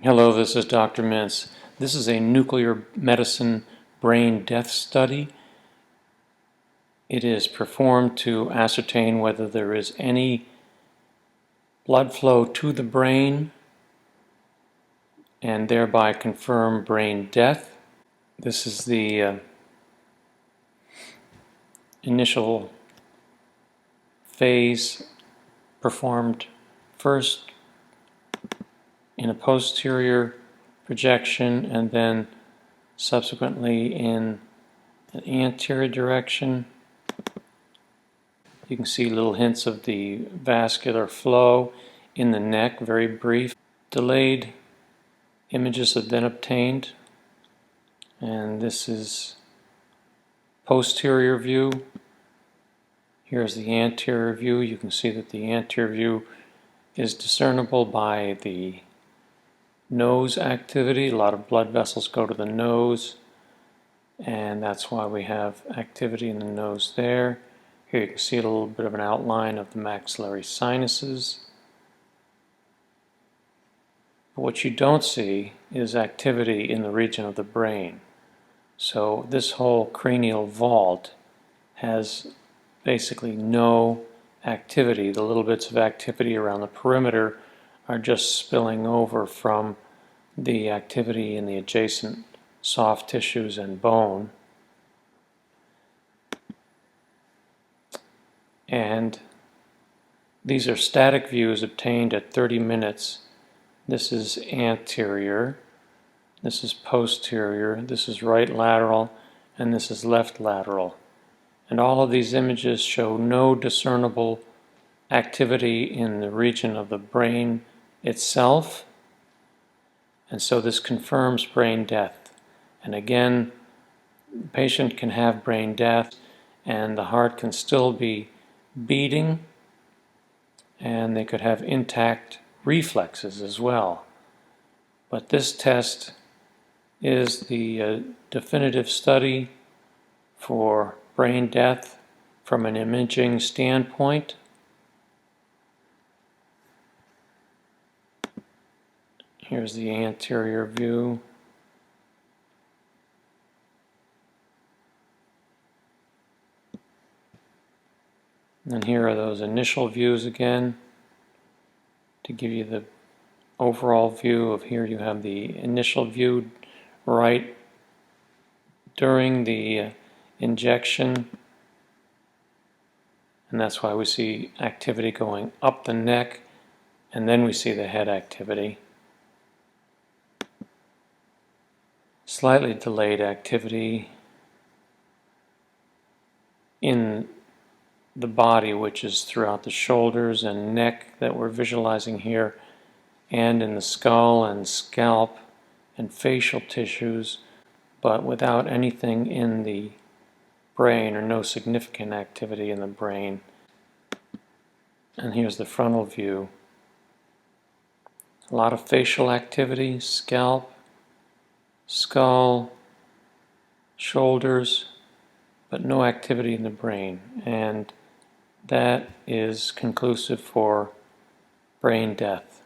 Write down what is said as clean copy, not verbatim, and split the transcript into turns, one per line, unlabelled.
Hello, this is Dr. Mintz. This is a nuclear medicine brain death study. It is performed to ascertain whether there is any blood flow to the brain and thereby confirm brain death. This is the initial phase performed first in a posterior projection and then subsequently in an anterior direction. You can see little hints of the vascular flow in the neck, very brief. Delayed images have been obtained, and this is posterior view. Here's the anterior view. You can see that the anterior view is discernible by the nose activity. A lot of blood vessels go to the nose, and that's why we have activity in the nose there. Here you can see a little bit of an outline of the maxillary sinuses. But what you don't see is activity in the region of the brain. So this whole cranial vault has basically no activity. The little bits of activity around the perimeter are just spilling over from the activity in the adjacent soft tissues and bone. And these are static views obtained at 30 minutes. This is anterior, this is posterior, this is right lateral, and this is left lateral. And all of these images show no discernible activity in the region of the brain itself. And so this confirms brain death. And again, the patient can have brain death and the heart can still be beating, and they could have intact reflexes as well. But this test is the definitive study for brain death from an imaging standpoint. Here's the anterior view. And here are those initial views again to give you the overall view of. Here you have the initial view right during the injection, and that's why we see activity going up the neck, and then we see the head activity. Slightly delayed activity in the body, which is throughout the shoulders and neck that we're visualizing here, and in the skull and scalp and facial tissues, but without anything in the brain, or no significant activity in the brain. And here's the frontal view. A lot of facial activity, scalp, skull, shoulders, but no activity in the brain. And that is conclusive for brain death.